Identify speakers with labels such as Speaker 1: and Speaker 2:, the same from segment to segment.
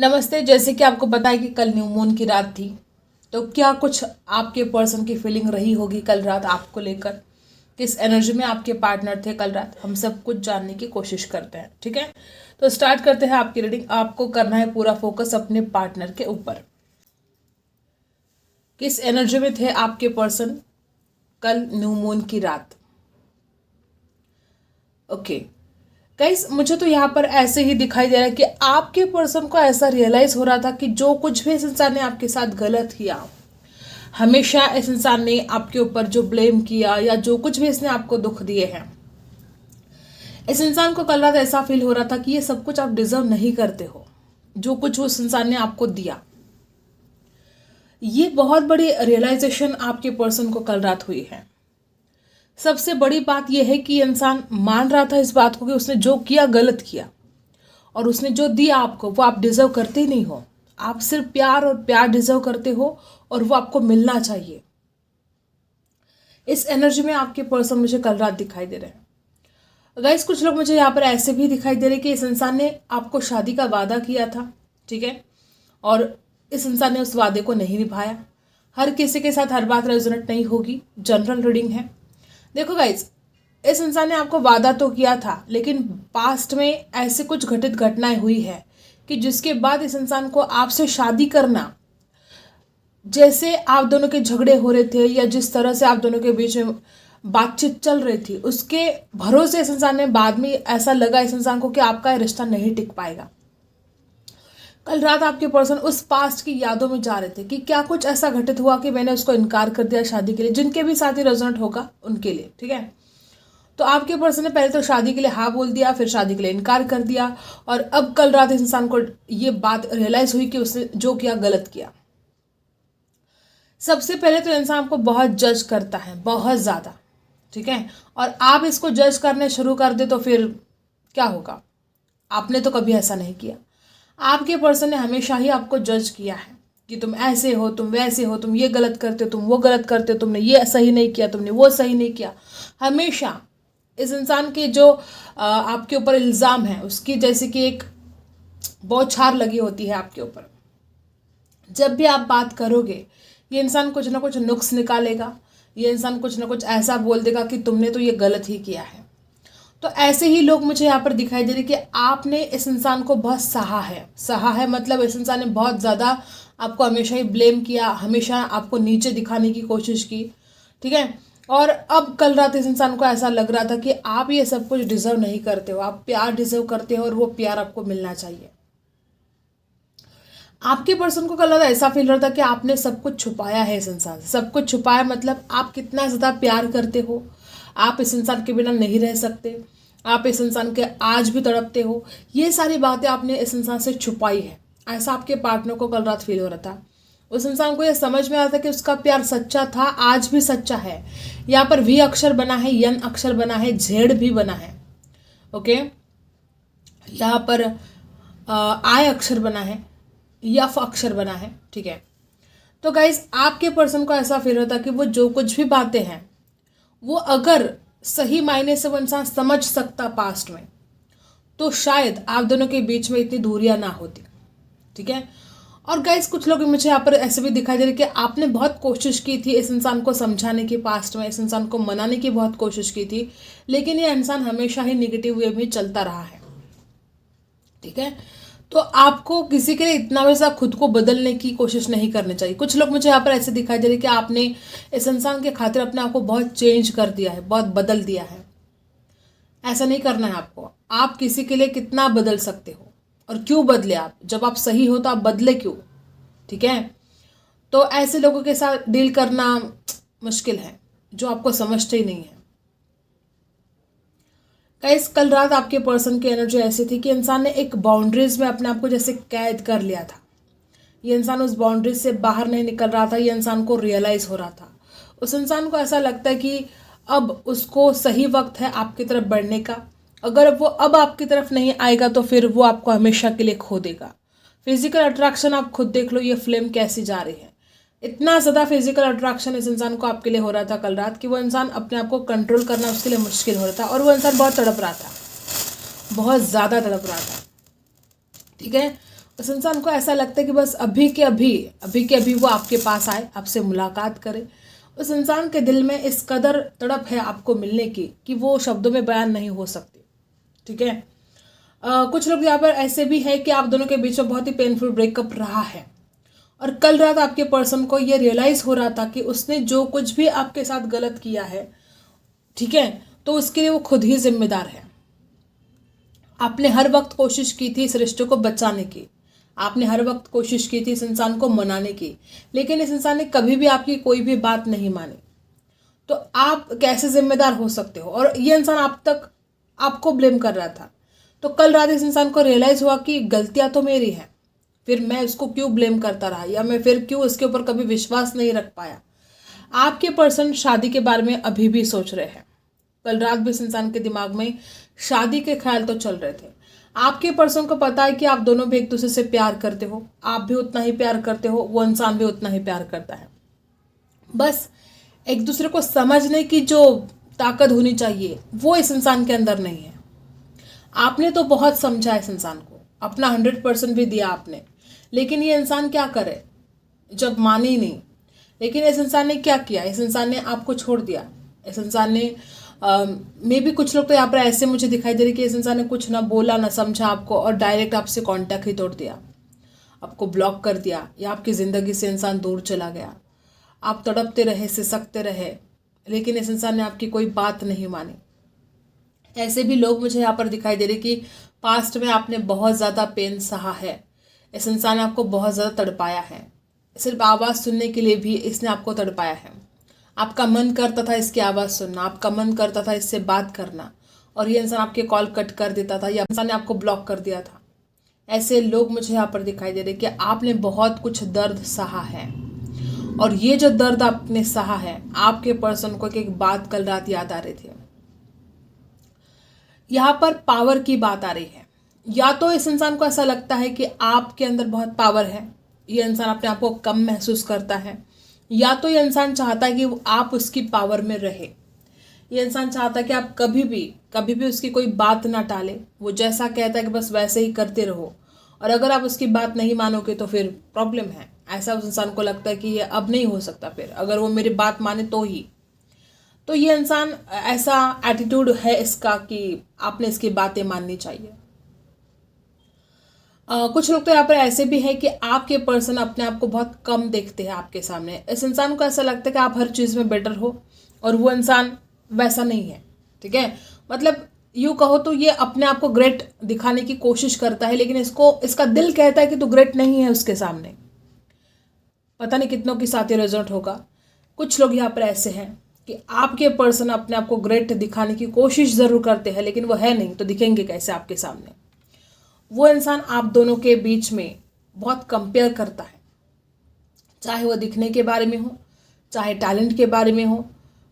Speaker 1: नमस्ते। जैसे कि आपको पता है कि कल न्यू मून की रात थी, तो क्या कुछ आपके पर्सन की फीलिंग रही होगी कल रात आपको लेकर, किस एनर्जी में आपके पार्टनर थे कल रात, हम सब कुछ जानने की कोशिश करते हैं। ठीक है, तो स्टार्ट करते हैं आपकी रीडिंग। आपको करना है पूरा फोकस अपने पार्टनर के ऊपर। किस एनर्जी में थे आपके पर्सन कल न्यू मून की रात? ओके गाइस, मुझे तो यहाँ पर ऐसे ही दिखाई दे रहा है कि आपके पर्सन को ऐसा रियलाइज हो रहा था कि जो कुछ भी इस इंसान ने आपके साथ गलत किया, हमेशा इस इंसान ने आपके ऊपर जो ब्लेम किया या जो कुछ भी इसने आपको दुख दिए हैं, इस इंसान को कल रात ऐसा फील हो रहा था कि ये सब कुछ आप डिजर्व नहीं करते हो, जो कुछ उस इंसान ने आपको दिया। ये बहुत बड़ी रियलाइजेशन आपके पर्सन को कल रात हुई है। सबसे बड़ी बात यह है कि इंसान मान रहा था इस बात को कि उसने जो किया गलत किया, और उसने जो दिया आपको वो आप डिजर्व करते ही नहीं हो। आप सिर्फ प्यार और प्यार डिजर्व करते हो और वो आपको मिलना चाहिए। इस एनर्जी में आपके पर्सन मुझे कल रात दिखाई दे रहे हैं। गाइस, कुछ लोग मुझे यहाँ पर ऐसे भी दिखाई दे रहे कि इस इंसान ने आपको शादी का वादा किया था, ठीक है, और इस इंसान ने उस वादे को नहीं निभाया। हर किसी के साथ हर बात रेजोनेट नहीं होगी, जनरल रीडिंग है। देखो गाइस, इस इंसान ने आपको वादा तो किया था, लेकिन पास्ट में ऐसे कुछ घटित घटनाएं हुई है कि जिसके बाद इस इंसान को आपसे शादी करना, जैसे आप दोनों के झगड़े हो रहे थे या जिस तरह से आप दोनों के बीच में बातचीत चल रही थी, उसके भरोसे इस इंसान ने बाद में ऐसा लगा इस इंसान को कि आपका रिश्ता नहीं टिक पाएगा। कल रात आपके पर्सन उस पास्ट की यादों में जा रहे थे कि क्या कुछ ऐसा घटित हुआ कि मैंने उसको इनकार कर दिया शादी के लिए, जिनके भी साथ ही रेजोनेट होगा उनके लिए। ठीक है, तो आपके पर्सन ने पहले तो शादी के लिए हाँ बोल दिया, फिर शादी के लिए इनकार कर दिया, और अब कल रात इस इंसान को ये बात रियलाइज हुई कि उसने जो किया गलत किया। सबसे पहले तो इंसान आपको बहुत जज करता है, बहुत ज़्यादा, ठीक है, और आप इसको जज करने शुरू कर दे तो फिर क्या होगा? आपने तो कभी ऐसा नहीं किया। आपके पर्सन ने हमेशा ही आपको जज किया है कि तुम ऐसे हो, तुम वैसे हो, तुम ये गलत करते हो, तुम वो गलत करते हो, तुमने ये सही नहीं किया, तुमने वो सही नहीं किया। हमेशा इस इंसान के जो आपके ऊपर इल्ज़ाम है, उसकी जैसे कि एक बौछार लगी होती है आपके ऊपर। जब भी आप बात करोगे, ये इंसान कुछ ना कुछ नुक्स निकालेगा, ये इंसान कुछ ना कुछ ऐसा बोल देगा कि तुमने तो ये गलत ही किया है। तो ऐसे ही लोग मुझे यहाँ पर दिखाई दे रहे कि आपने इस इंसान को बहुत सहा है मतलब इस इंसान ने बहुत ज़्यादा आपको हमेशा ही ब्लेम किया, हमेशा आपको नीचे दिखाने की कोशिश की। ठीक है, और अब कल रात इस इंसान को ऐसा लग रहा था कि आप ये सब कुछ डिजर्व नहीं करते हो, आप प्यार डिजर्व करते हो और वो प्यार आपको मिलना चाहिए। आपके पर्सन को कल ऐसा फील रहा था कि आपने सब कुछ छुपाया है इस इंसान से। सब कुछ छुपाया मतलब आप कितना ज़्यादा प्यार करते हो, आप इस इंसान के बिना नहीं रह सकते, आप इस इंसान के आज भी तड़पते हो। ये सारी बातें आपने इस इंसान से छुपाई है, ऐसा आपके पार्टनर को कल रात फील हो रहा था। उस इंसान को यह समझ में आ रहा था कि उसका प्यार सच्चा था, आज भी सच्चा है। यहाँ पर वी अक्षर बना है, यन अक्षर बना है, जेड भी बना है। ओके, यहाँ पर आई अक्षर बना है, यफ अक्षर बना है। ठीक है, तो गाइज आपके पर्सन को ऐसा फील होता है कि वो जो कुछ भी बातें हैं, वो अगर सही मायने से वो इंसान समझ सकता पास्ट में, तो शायद आप दोनों के बीच में इतनी दूरियां ना होती। ठीक है, और गाइज कुछ लोग मुझे यहाँ पर ऐसे भी दिखाई दे रहे कि आपने बहुत कोशिश की थी इस इंसान को समझाने की, पास्ट में इस इंसान को मनाने की बहुत कोशिश की थी, लेकिन ये इंसान हमेशा ही निगेटिव वे में चलता रहा है। ठीक है, तो आपको किसी के लिए इतना वैसा खुद को बदलने की कोशिश नहीं करनी चाहिए। कुछ लोग मुझे यहाँ पर ऐसे दिखाई दे रहे कि आपने इस इंसान के खातिर अपने आप को बहुत चेंज कर दिया है, बहुत बदल दिया है। ऐसा नहीं करना है आपको। आप किसी के लिए कितना बदल सकते हो और क्यों बदले? आप जब आप सही हो तो आप बदले क्यों? ठीक है, तो ऐसे लोगों के साथ डील करना मुश्किल है जो आपको समझते ही नहीं है। गाइस, कल रात आपके पर्सन की एनर्जी ऐसी थी कि इंसान ने एक बाउंड्रीज में अपने आप को जैसे कैद कर लिया था। ये इंसान उस बाउंड्रीज से बाहर नहीं निकल रहा था, ये इंसान को रियलाइज हो रहा था। उस इंसान को ऐसा लगता है कि अब उसको सही वक्त है आपकी तरफ बढ़ने का। अगर वो अब आपकी तरफ नहीं आएगा तो फिर वो आपको हमेशा के लिए खो देगा। फिजिकल अट्रैक्शन आप खुद देख लो, ये फ्लेम कैसी जा रही है। इतना ज़्यादा फिजिकल अट्रैक्शन इस इंसान को आपके लिए हो रहा था कल रात कि वो इंसान अपने आप को कंट्रोल करना उसके लिए मुश्किल हो रहा था, और वो इंसान बहुत तड़प रहा था, बहुत ज़्यादा तड़प रहा था। ठीक है, उस इंसान को ऐसा लगता है कि बस अभी के अभी वो आपके पास आए, आपसे मुलाकात करे। उस इंसान के दिल में इस कदर तड़प है आपको मिलने की कि वो शब्दों में बयान नहीं हो सकती। ठीक है। कुछ लोग यहाँ पर ऐसे भी है कि आप दोनों के बीच में बहुत ही पेनफुल ब्रेकअप रहा है और कल रात आपके पर्सन को ये रियलाइज हो रहा था कि उसने जो कुछ भी आपके साथ गलत किया है, ठीक है, तो उसके लिए वो खुद ही जिम्मेदार है। आपने हर वक्त कोशिश की थी इस रिश्ते को बचाने की, आपने हर वक्त कोशिश की थी इस इंसान को मनाने की, लेकिन इस इंसान ने कभी भी आपकी कोई भी बात नहीं मानी। तो आप कैसे जिम्मेदार हो सकते हो? और ये इंसान आप तक आपको ब्लेम कर रहा था। तो कल रात इस इंसान को रियलाइज हुआ कि गलतियां तो मेरी हैं, फिर मैं उसको क्यों ब्लेम करता रहा, या मैं फिर क्यों उसके ऊपर कभी विश्वास नहीं रख पाया। आपके पर्सन शादी के बारे में अभी भी सोच रहे हैं। कल रात भी इस इंसान के दिमाग में शादी के ख्याल तो चल रहे थे। आपके पर्सन को पता है कि आप दोनों भी एक दूसरे से प्यार करते हो, आप भी उतना ही प्यार करते हो, वो इंसान भी उतना ही प्यार करता है। बस एक दूसरे को समझने की जो ताकत होनी चाहिए वो इस इंसान के अंदर नहीं है। आपने तो बहुत समझा इस इंसान को, अपना 100% भी दिया आपने, लेकिन ये इंसान क्या करे जब माने ही नहीं। लेकिन इस इंसान ने क्या किया? इस इंसान ने आपको छोड़ दिया। इस इंसान ने मे भी कुछ लोग तो यहाँ पर ऐसे मुझे दिखाई दे रहे कि इस इंसान ने कुछ ना बोला ना समझा आपको और डायरेक्ट आपसे कांटेक्ट ही तोड़ दिया, आपको ब्लॉक कर दिया, या आपकी ज़िंदगी से इंसान दूर चला गया। आप तड़पते रहे, सिसकते रहे, लेकिन इस इंसान ने आपकी कोई बात नहीं मानी। ऐसे भी लोग मुझे यहाँ पर दिखाई दे रहे कि पास्ट में आपने बहुत ज़्यादा पेन सहा है, इस इंसान ने आपको बहुत ज़्यादा तड़पाया है। सिर्फ आवाज़ सुनने के लिए भी इसने आपको तड़पाया है। आपका मन करता था इसकी आवाज़ सुनना, आपका मन करता था इससे बात करना, और ये इंसान आपके कॉल कट कर देता था या इंसान ने आपको ब्लॉक कर दिया था। ऐसे लोग मुझे यहाँ पर दिखाई दे रहे कि आपने बहुत कुछ दर्द सहा है, और ये जो दर्द आपने सहा है, आपके पर्सन को एक बात कल रात याद आ रही थी। यहाँ पर पावर की बात आ रही है। या तो इस इंसान को ऐसा लगता है कि आपके अंदर बहुत पावर है, ये इंसान अपने आप को कम महसूस करता है, या तो ये इंसान चाहता है कि आप उसकी पावर में रहे। ये इंसान चाहता है कि आप कभी भी उसकी कोई बात ना टाले, वो जैसा कहता है कि बस वैसे ही करते रहो, और अगर आप उसकी बात नहीं मानोगे तो फिर प्रॉब्लम है। ऐसा उस इंसान को लगता है कि ये अब नहीं हो सकता, फिर अगर वो मेरी बात माने तो ही। तो ये इंसान, ऐसा एटीट्यूड है इसका कि आपने इसकी बातें माननी चाहिए। कुछ लोग तो यहाँ पर ऐसे भी है कि आपके पर्सन अपने आप को बहुत कम देखते हैं आपके सामने। इस इंसान को ऐसा लगता है कि आप हर चीज़ में बेटर हो, और वो इंसान वैसा नहीं है। ठीक है, मतलब यूँ कहो तो ये अपने आप को ग्रेट दिखाने की कोशिश करता है, लेकिन इसका दिल कहता है कि तू ग्रेट नहीं है उसके सामने। पता नहीं कितनों के साथ ये रिजल्ट होगा। कुछ लोग यहाँ पर ऐसे हैं कि आपके पर्सन अपने आप को ग्रेट दिखाने की कोशिश ज़रूर करते हैं, लेकिन वो है नहीं, तो दिखेंगे कैसे आपके सामने। वो इंसान आप दोनों के बीच में बहुत कंपेयर करता है, चाहे वो दिखने के बारे में हो, चाहे टैलेंट के बारे में हो,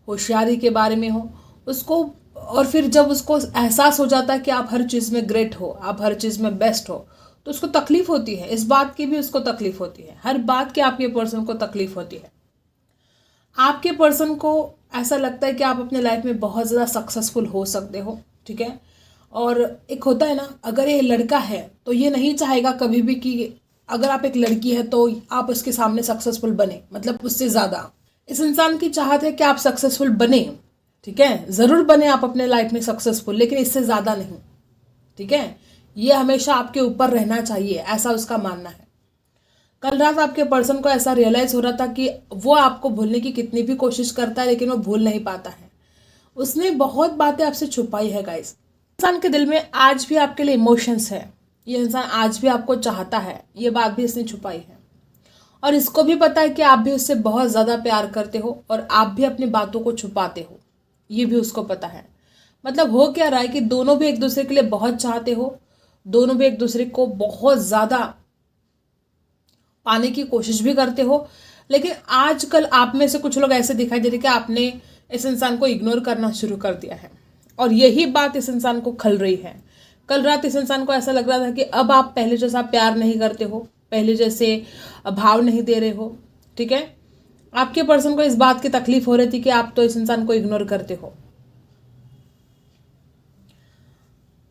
Speaker 1: होशियारी के बारे में हो उसको। और फिर जब उसको एहसास हो जाता है कि आप हर चीज़ में ग्रेट हो, आप हर चीज़ में बेस्ट हो, तो उसको तकलीफ होती है। इस बात की भी उसको तकलीफ होती है, हर बात की आपके पर्सन को तकलीफ होती है। आपके पर्सन को ऐसा लगता है कि आप अपने लाइफ में बहुत ज़्यादा सक्सेसफुल हो सकते हो। ठीक है, और एक होता है ना, अगर ये लड़का है तो ये नहीं चाहेगा कभी भी कि अगर आप एक लड़की है तो आप उसके सामने सक्सेसफुल बने, मतलब उससे ज़्यादा। इस इंसान की चाहत है कि आप सक्सेसफुल बने। ठीक है, ज़रूर बने आप अपने लाइफ में सक्सेसफुल, लेकिन इससे ज़्यादा नहीं। ठीक है, ये हमेशा आपके ऊपर रहना चाहिए, ऐसा उसका मानना है। कल रात आपके पर्सन को ऐसा रियलाइज़ हो रहा था कि वो आपको भूलने की कितनी भी कोशिश करता है, लेकिन वो भूल नहीं पाता है। उसने बहुत बातें आपसे छुपाई है गाइस। इंसान के दिल में आज भी आपके लिए इमोशंस है, ये इंसान आज भी आपको चाहता है, ये बात भी इसने छुपाई है। और इसको भी पता है कि आप भी उससे बहुत ज़्यादा प्यार करते हो, और आप भी अपनी बातों को छुपाते हो, ये भी उसको पता है। मतलब हो क्या रहा है कि दोनों भी एक दूसरे के लिए बहुत चाहते हो, दोनों भी एक दूसरे को बहुत ज़्यादा पाने की कोशिश भी करते हो, लेकिन आजकल आप में से कुछ लोग ऐसे दिखाई दे रहे कि आपने इस इंसान को इग्नोर करना शुरू कर दिया है, और यही बात इस इंसान को खल रही है। कल रात इस इंसान को ऐसा लग रहा था कि अब आप पहले जैसा प्यार नहीं करते हो, पहले जैसे भाव नहीं दे रहे हो। ठीक है, आपके पर्सन को इस बात की तकलीफ हो रही थी कि आप तो इस इंसान को इग्नोर करते हो।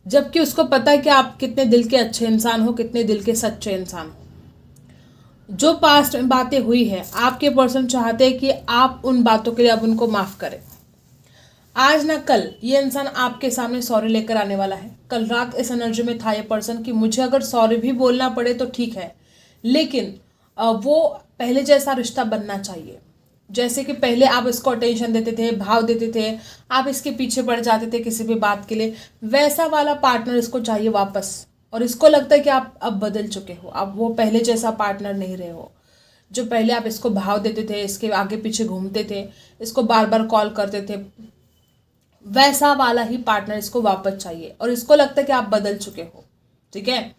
Speaker 1: जबकि उसको पता है कि आप कितने दिल के अच्छे इंसान हो, कितने दिल के सच्चे इंसान हो। जो पास्ट में बातें हुई है, आपके पर्सन चाहते हैं कि आप उन बातों के लिए अब उनको माफ़ करें। आज ना कल ये इंसान आपके सामने सॉरी लेकर आने वाला है। कल रात इस एनर्जी में था ये पर्सन कि मुझे अगर सॉरी भी बोलना पड़े तो ठीक है, लेकिन वो पहले जैसा रिश्ता बनना चाहिए। जैसे कि पहले आप इसको अटेंशन देते थे, भाव देते थे, आप इसके पीछे पड़ जाते थे किसी भी बात के लिए, वैसा वाला पार्टनर इसको चाहिए वापस। और इसको लगता है कि आप अब बदल चुके हो, अब वो पहले जैसा पार्टनर नहीं रहे हो। जो पहले आप इसको भाव देते थे, इसके आगे पीछे घूमते थे, इसको बार बार कॉल करते थे, वैसा वाला ही पार्टनर इसको वापस चाहिए। और इसको लगता है कि आप बदल चुके हो। ठीक है,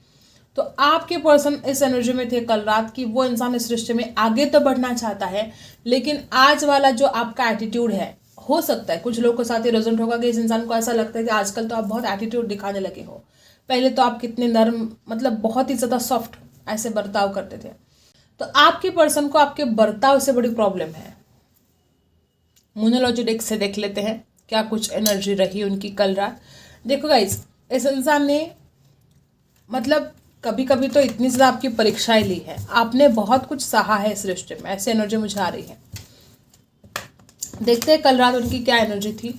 Speaker 1: तो आपके पर्सन इस एनर्जी में थे कल रात की वो इंसान इस रिश्ते में आगे तो बढ़ना चाहता है, लेकिन आज वाला जो आपका एटीट्यूड है, हो सकता है कुछ लोगों के साथ ही रेजोनेट होगा कि इस इंसान को ऐसा लगता है कि आजकल तो आप बहुत एटीट्यूड दिखाने लगे हो। पहले तो आप कितने नर्म, मतलब बहुत ही ज़्यादा सॉफ्ट ऐसे बर्ताव करते थे। तो आपके पर्सन को आपके बर्ताव से बड़ी प्रॉब्लम है। मोनोलॉजी डेक से देख लेते हैं क्या कुछ एनर्जी रही उनकी कल रात। देखो गाइज, इस इंसान ने मतलब कभी कभी तो इतनी ज़्यादा आपकी परीक्षाएं ली है, आपने बहुत कुछ सहा है इस रिश्ते में, ऐसी एनर्जी मुझे आ रही है। देखते हैं कल रात उनकी क्या एनर्जी थी।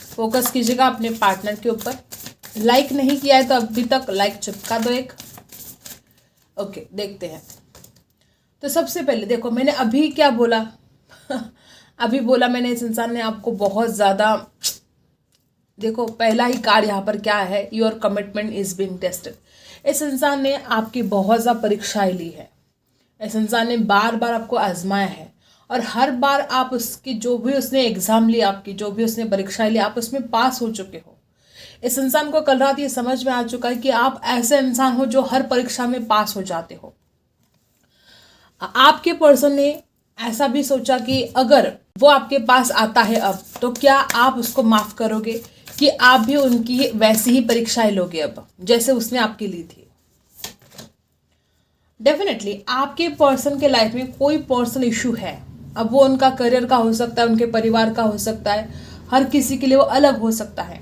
Speaker 1: फोकस कीजिएगा अपने पार्टनर के ऊपर। लाइक नहीं किया है तो अभी तक लाइक चिपका दो एक। ओके, देखते हैं। तो सबसे पहले देखो, मैंने अभी क्या बोला अभी बोला मैंने, इस इंसान ने आपको बहुत ज़्यादा, देखो पहला ही कार्ड यहाँ पर क्या है, your commitment is being tested. इस इंसान ने आपकी बहुत ज़्यादा परीक्षाएं ली है। इस इंसान ने बार बार आपको आजमाया है, और हर बार आप उसकी जो भी उसने एग्ज़ाम ली, आपकी जो भी उसने परीक्षाएं ली, आप उसमें पास हो चुके हो। इस इंसान को कल रात ये समझ में आ चुका है कि आप ऐसे इंसान हो जो हर परीक्षा में पास हो जाते हो। आपके पर्सन ने ऐसा भी सोचा कि अगर वो आपके पास आता है अब, तो क्या आप उसको माफ़ करोगे कि आप भी उनकी वैसी ही परीक्षाएं लोगे अब जैसे उसने आपकी ली थी। डेफिनेटली आपके पर्सन के लाइफ में कोई पर्सनल इशू है। अब वो उनका करियर का हो सकता है, उनके परिवार का हो सकता है, हर किसी के लिए वो अलग हो सकता है।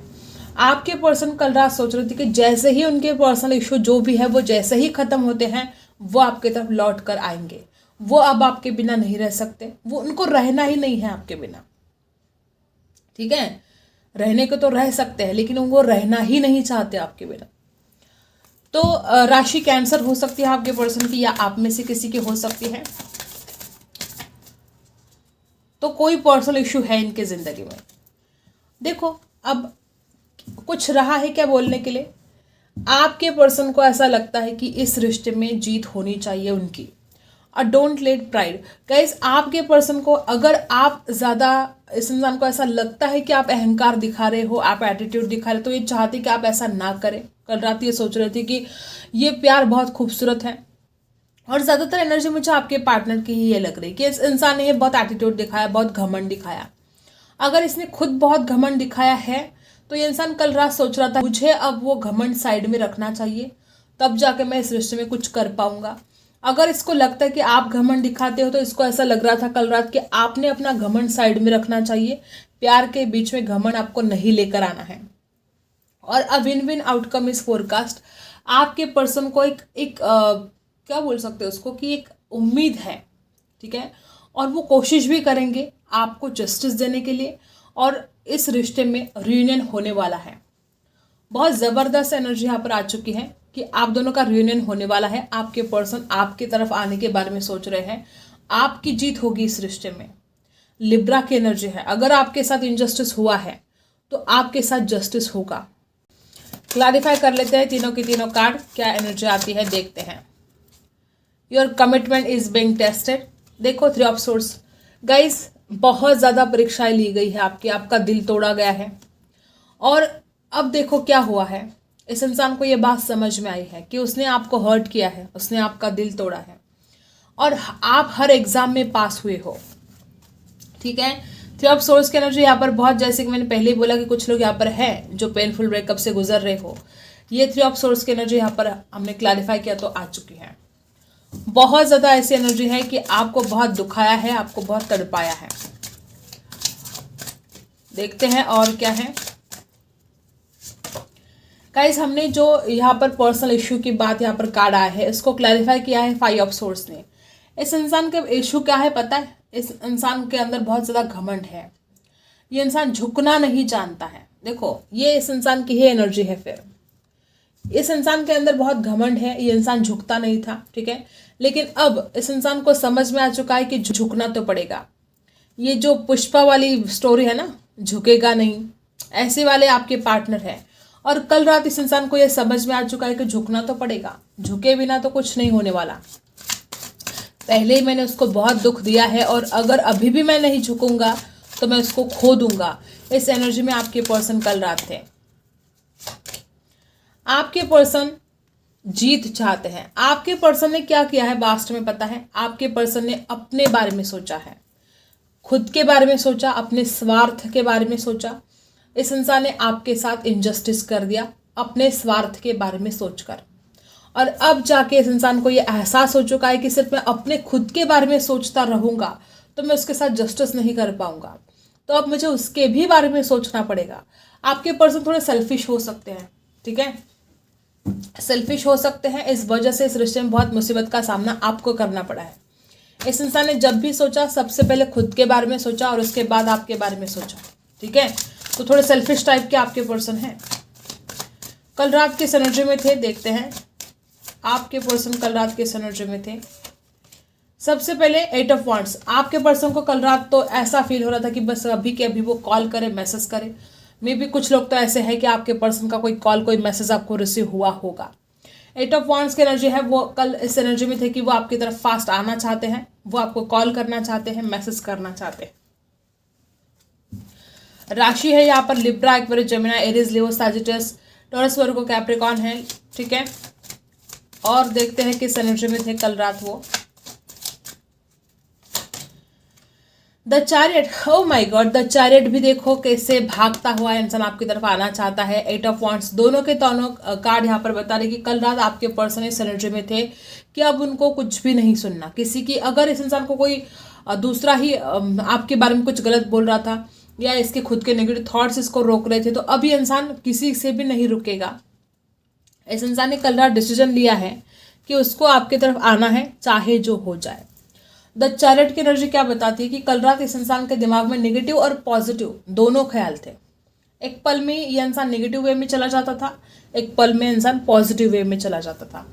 Speaker 1: आपके पर्सन कल रात सोच रहे थे कि जैसे ही उनके पर्सनल इशू जो भी है वो जैसे ही ख़त्म होते हैं, वो आपके तरफ लौट कर आएंगे। वो अब आपके बिना नहीं रह सकते, वो उनको रहना ही नहीं है आपके बिना। ठीक है, रहने को तो रह सकते हैं, लेकिन वो रहना ही नहीं चाहते आपके बिना। तो राशि कैंसर हो सकती है आपके पर्सन की, या आप में से किसी की हो सकती है। तो कोई पर्सनल इशू है इनके जिंदगी में। देखो, अब कुछ रहा है क्या बोलने के लिए। आपके पर्सन को ऐसा लगता है कि इस रिश्ते में जीत होनी चाहिए उनकी। और डोंट लेट प्राइड। गाइस, आपके पर्सन को अगर आप ज़्यादा, इस इंसान को ऐसा लगता है कि आप अहंकार दिखा रहे हो, आप एटीट्यूड दिखा रहे हो, तो ये चाहते कि आप ऐसा ना करें। कल रात ये सोच रहे थे कि ये प्यार बहुत खूबसूरत है, और ज़्यादातर एनर्जी मुझे आपके पार्टनर की ही ये लग रही है कि इस इंसान ने ये बहुत एटीट्यूड दिखाया, बहुत घमंड दिखाया। अगर इसने खुद बहुत घमंड दिखाया है तो ये इंसान कल रात सोच रहा था मुझे अब वो घमंड साइड में रखना चाहिए, तब जाके मैं इस रिश्ते में कुछ कर पाऊंगा। अगर इसको लगता है कि आप घमंड दिखाते हो, तो इसको ऐसा लग रहा था कल रात कि आपने अपना घमंड साइड में रखना चाहिए। प्यार के बीच में घमंड आपको नहीं लेकर आना है। और a win win outcome is forecast. आपके पर्सन को एक क्या बोल सकते हो उसको, कि एक उम्मीद है। ठीक है, और वो कोशिश भी करेंगे आपको जस्टिस देने के लिए, और इस रिश्ते में रियूनियन होने वाला है। बहुत ज़बरदस्त एनर्जी यहाँ पर आ चुकी है कि आप दोनों का रियूनियन होने वाला है। आपके पर्सन आपकी तरफ आने के बारे में सोच रहे हैं, आपकी जीत होगी इस रिश्ते में। लिब्रा की एनर्जी है, अगर आपके साथ इनजस्टिस हुआ है तो आपके साथ जस्टिस होगा। क्लैरिफाई कर लेते हैं तीनों की तीनों कार्ड क्या एनर्जी आती है, देखते हैं। Your commitment is being tested. देखो, 3 ऑफ सोर्ड्स। गाइस, बहुत ज़्यादा परीक्षाएं ली गई है आपकी, आपका दिल तोड़ा गया है। और अब देखो क्या हुआ है, इस इंसान को ये बात समझ में आई है कि उसने आपको हर्ट किया है, उसने आपका दिल तोड़ा है, और आप हर एग्जाम में पास हुए हो। ठीक है, 3 ऑफ सोर्स की एनर्जी यहाँ पर बहुत, जैसे कि मैंने पहले ही बोला कि कुछ लोग यहाँ पर हैं जो पेनफुल ब्रेकअप से गुजर रहे हो। ये 3 ऑफ सोर्स की एनर्जी यहाँ पर हमने क्लैरिफाई किया तो आ चुकी है। बहुत ज़्यादा ऐसी एनर्जी है कि आपको बहुत दुखाया है, आपको बहुत तड़पाया है। देखते हैं और क्या है। गाइस हमने जो यहाँ पर पर्सनल इश्यू की बात यहाँ पर कार्ड आया है इसको क्लैरिफाई किया है 5 ऑफ सोर्स ने। इस इंसान के इश्यू क्या है पता है? इस इंसान के अंदर बहुत ज़्यादा घमंड है। ये इंसान झुकना नहीं जानता है। देखो ये इस इंसान की ही एनर्जी है। फिर इस इंसान के अंदर बहुत घमंड है। ये इंसान झुकता नहीं था, ठीक है, लेकिन अब इस इंसान को समझ में आ चुका है कि झुकना तो पड़ेगा। ये जो पुष्पा वाली स्टोरी है ना, झुकेगा नहीं, ऐसे वाले आपके पार्टनर हैं। और कल रात इस इंसान को यह समझ में आ चुका है कि झुकना तो पड़ेगा, झुके बिना तो कुछ नहीं होने वाला। पहले ही मैंने उसको बहुत दुख दिया है और अगर अभी भी मैं नहीं झुकूंगा तो मैं उसको खो दूंगा। इस एनर्जी में आपके पर्सन कल रात थे। आपके पर्सन जीत चाहते हैं। आपके पर्सन ने क्या किया है वास्तव में पता है? आपके पर्सन ने अपने बारे में सोचा है, खुद के बारे में सोचा, अपने स्वार्थ के बारे में सोचा। इस इंसान ने आपके साथ इनजस्टिस कर दिया अपने स्वार्थ के बारे में सोचकर, और अब जाके इस इंसान को ये एहसास हो चुका है कि सिर्फ मैं अपने खुद के बारे में सोचता रहूंगा तो मैं उसके साथ जस्टिस नहीं कर पाऊंगा, तो अब मुझे उसके भी बारे में सोचना पड़ेगा। आपके पर्सन थोड़े सेल्फिश हो सकते हैं, ठीक है, सेल्फिश हो सकते हैं। इस वजह से इस रिश्ते में बहुत मुसीबत का सामना आपको करना पड़ा है। इस इंसान ने जब भी सोचा सबसे पहले खुद के बारे में सोचा और उसके बाद आपके बारे में सोचा, ठीक है। तो थोड़े सेल्फिश टाइप के आपके पर्सन हैं। कल रात किस एनर्जी में थे देखते हैं। आपके पर्सन कल रात किस एनर्जी में थे। सबसे पहले 8 ऑफ वांड्स। आपके पर्सन को कल रात तो ऐसा फील हो रहा था कि बस अभी के अभी वो कॉल करे, मैसेज करे। मे बी कुछ लोग तो ऐसे हैं कि आपके पर्सन का कोई कॉल, कोई मैसेज आपको रिसीव हुआ होगा। 8 ऑफ वांड्स की एनर्जी है, वो कल इस एनर्जी में थे कि वो आपकी तरफ फास्ट आना चाहते हैं, वो आपको कॉल करना चाहते हैं, मैसेज करना चाहते हैं। राशि है यहाँ पर लिब्रा, एक्वेरियस, जेमिनी, एरीज, लियो, सैजिटस, टॉरस, वर्गो, कैप्रिकॉर्न है, ठीक है। और देखते हैं किस एनर्जी में थे कल रात वो। The chariot, oh my God, the chariot भी देखो कैसे भागता हुआ इंसान आपकी तरफ आना चाहता है। 8 ऑफ वांड्स, दोनों के दोनों कार्ड यहाँ पर बता रहे कि कल रात आपके पर्सन इस एनर्जी में थे कि अब उनको कुछ भी नहीं सुनना किसी की। अगर इस इंसान को कोई दूसरा ही आपके बारे में कुछ गलत बोल रहा था या इसके खुद के नेगेटिव थॉट्स इसको रोक रहे थे, तो अब ये इंसान किसी से भी नहीं रुकेगा। इस इंसान ने कल रात डिसीजन लिया है कि उसको आपकी तरफ आना है चाहे जो हो जाए। द चैरियट की एनर्जी क्या बताती है कि कल रात इस इंसान के दिमाग में नेगेटिव और पॉजिटिव दोनों ख्याल थे। एक पल में ये इंसान नेगेटिव वे में चला जाता था, एक पल में इंसान पॉजिटिव वे में चला जाता था।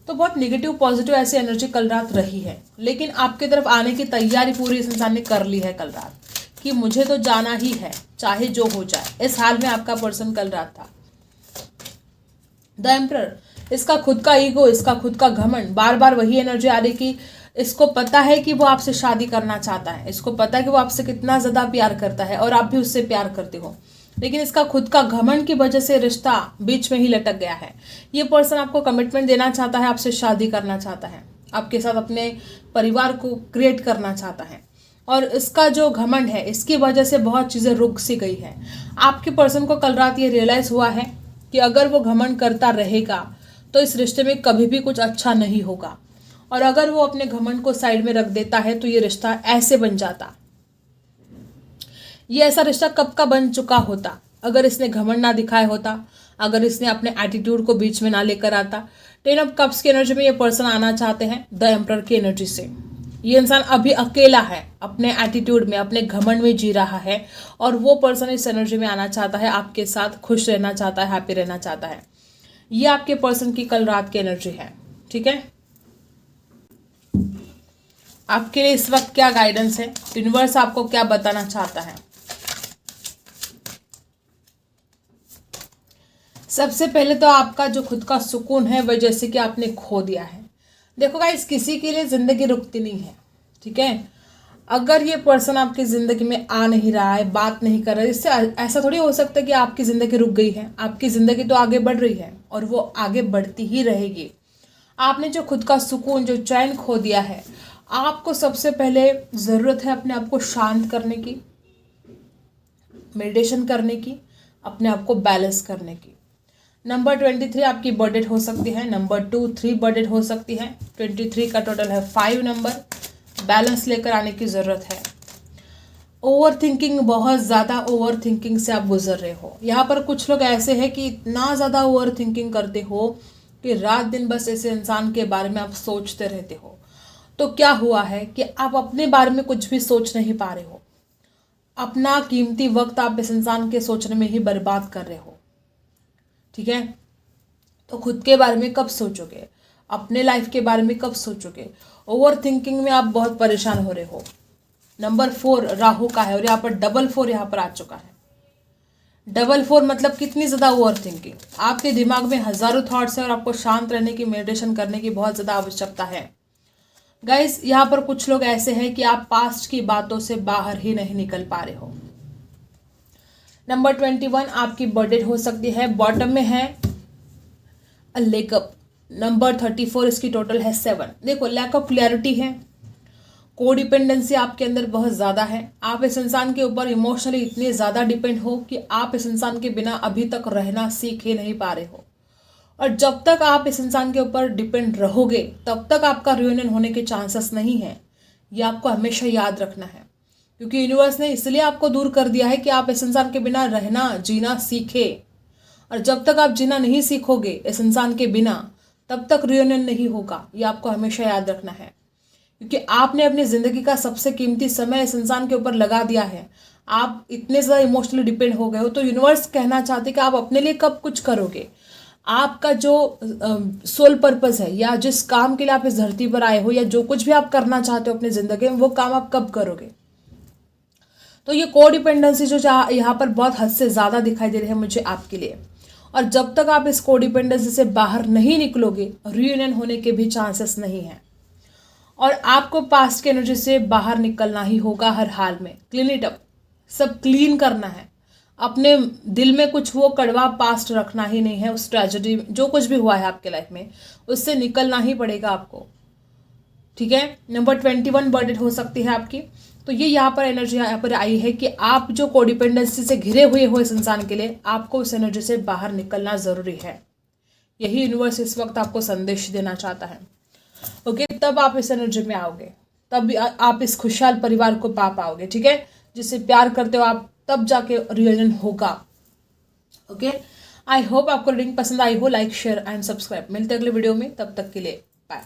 Speaker 1: तो बहुत नेगेटिव पॉजिटिव ऐसी एनर्जी कल रात रही है, लेकिन आपकी तरफ आने की तैयारी पूरी इस इंसान ने कर ली है कल रात कि मुझे तो जाना ही है चाहे जो हो जाए। इस हाल में आपका पर्सन कल रात था। द एम्परर, इसका खुद का ईगो, इसका खुद का घमंड, बार बार वही एनर्जी आ रही कि इसको पता है कि वो आपसे शादी करना चाहता है, इसको पता है कि वो आपसे कितना ज़्यादा प्यार करता है और आप भी उससे प्यार करते हो, लेकिन इसका खुद का घमंड की वजह से रिश्ता बीच में ही लटक गया है। ये पर्सन आपको कमिटमेंट देना चाहता है, आपसे शादी करना चाहता है, आपके साथ अपने परिवार को क्रिएट करना चाहता है, और इसका जो घमंड है इसकी वजह से बहुत चीज़ें रुक सी गई है। आपके पर्सन को कल रात ये रियलाइज़ हुआ है कि अगर वो घमंड करता रहेगा तो इस रिश्ते में कभी भी कुछ अच्छा नहीं होगा, और अगर वो अपने घमंड को साइड में रख देता है तो ये रिश्ता ऐसे बन जाता। ये ऐसा रिश्ता कब का बन चुका होता अगर इसने घमंड ना दिखाया होता, अगर इसने अपने एटीट्यूड को बीच में ना लेकर आता। 10 ऑफ कप्स की एनर्जी में ये पर्सन आना चाहते हैं द एम्परर की एनर्जी से। ये इंसान अभी अकेला है, अपने एटीट्यूड में, अपने घमंड में जी रहा है, और वो पर्सन इस एनर्जी में आना चाहता है, आपके साथ खुश रहना चाहता है, हैप्पी रहना चाहता है। ये आपके पर्सन की कल रात की एनर्जी है, ठीक है। आपके लिए इस वक्त क्या गाइडेंस है, यूनिवर्स आपको क्या बताना चाहता है। सबसे पहले तो आपका जो खुद का सुकून है वह जैसे कि आपने खो दिया है। देखो गाइस, किसी के लिए ज़िंदगी रुकती नहीं है, ठीक है। अगर ये पर्सन आपकी ज़िंदगी में आ नहीं रहा है, बात नहीं कर रहा है, इससे ऐसा थोड़ी हो सकता है कि आपकी ज़िंदगी रुक गई है। आपकी ज़िंदगी तो आगे बढ़ रही है और वो आगे बढ़ती ही रहेगी। आपने जो खुद का सुकून, जो चैन खो दिया है, आपको सबसे पहले ज़रूरत है अपने आप को शांत करने की, मेडिटेशन करने की, अपने आप को बैलेंस करने की। नंबर 23 आपकी बर्थडे हो सकती है, नंबर 2 3 बर्थडे हो सकती है, 23 का टोटल है 5 नंबर। बैलेंस लेकर आने की ज़रूरत है। ओवर थिंकिंग, बहुत ज़्यादा ओवर थिंकिंग से आप गुजर रहे हो। यहाँ पर कुछ लोग ऐसे हैं कि इतना ज़्यादा ओवर थिंकिंग करते हो कि रात दिन बस ऐसे इंसान के बारे में आप सोचते रहते हो। तो क्या हुआ है कि आप अपने बारे में कुछ भी सोच नहीं पा रहे हो। अपना कीमती वक्त आप इस इंसान के सोचने में ही बर्बाद कर रहे हो। ठीक है, तो खुद के बारे में कब सोचोगे, अपने लाइफ के बारे में कब सोचोगे। ओवर थिंकिंग में आप बहुत परेशान हो रहे हो। नंबर 4 राहु का है और यहाँ पर डबल 4 यहाँ पर आ चुका है। डबल 4 मतलब कितनी ज़्यादा ओवर थिंकिंग। आपके दिमाग में हजारों थॉट्स हैं और आपको शांत रहने की, मेडिटेशन करने की बहुत ज़्यादा आवश्यकता है। गाइस, यहाँ पर कुछ लोग ऐसे हैं कि आप पास्ट की बातों से बाहर ही नहीं निकल पा रहे हो। नंबर 21 आपकी बर्थडे हो सकती है, बॉटम में है लेकअप। नंबर 34 इसकी टोटल है 7। देखो, लैक ऑफ क्लैरिटी है, कोडिपेंडेंसी आपके अंदर बहुत ज़्यादा है। आप इस इंसान के ऊपर इमोशनली इतने ज़्यादा डिपेंड हो कि आप इस इंसान के बिना अभी तक रहना सीख ही नहीं पा रहे हो। और जब तक आप इस इंसान के ऊपर डिपेंड रहोगे तब तक आपका रियूनियन होने के चांसेस नहीं है। ये आपको हमेशा याद रखना है, क्योंकि यूनिवर्स ने इसलिए आपको दूर कर दिया है कि आप इस इंसान के बिना रहना जीना सीखे। और जब तक आप जीना नहीं सीखोगे इस इंसान के बिना, तब तक रियूनियन नहीं होगा। ये आपको हमेशा याद रखना है, क्योंकि आपने अपनी ज़िंदगी का सबसे कीमती समय इस इंसान के ऊपर लगा दिया है। आप इतने ज़्यादा इमोशनली डिपेंड हो गए हो, तो यूनिवर्स कहना चाहते कि आप अपने लिए कब कुछ करोगे। आपका जो सोल पर्पस है, या जिस काम के लिए आप इस धरती पर आए हो, या जो कुछ भी आप करना चाहते हो अपनी ज़िंदगी में, वो काम आप कब करोगे। तो ये कोडिपेंडेंसी जो यहाँ पर बहुत हद से ज़्यादा दिखाई दे रही है मुझे आपके लिए। और जब तक आप इस कोडिपेंडेंसी से बाहर नहीं निकलोगे, रियूनियन होने के भी चांसेस नहीं हैं। और आपको पास्ट की एनर्जी से बाहर निकलना ही होगा हर हाल में। क्लीन इट अप, सब क्लीन करना है। अपने दिल में कुछ वो कड़वा पास्ट रखना ही नहीं है। उस ट्रेजेडी जो कुछ भी हुआ है आपके लाइफ में, उससे निकलना ही पड़ेगा आपको। ठीक है, नंबर 21 बर्थडे हो सकती है आपकी। तो ये यहाँ पर एनर्जी यहाँ पर आई है कि आप जो कोडिपेंडेंसी से घिरे हुए हो इस इंसान के लिए, आपको उस एनर्जी से बाहर निकलना ज़रूरी है। यही यूनिवर्स इस वक्त आपको संदेश देना चाहता है। ओके, तब आप इस एनर्जी में आओगे, तब आप इस खुशहाल परिवार को पा पाओगे। ठीक है, जिससे प्यार करते हो आप, तब जाके रियूनियन होगा। ओके, आई होप आपको रीडिंग पसंद आई हो। Like, share and subscribe. मिलते हैं अगले वीडियो में, तब तक के लिए बाय।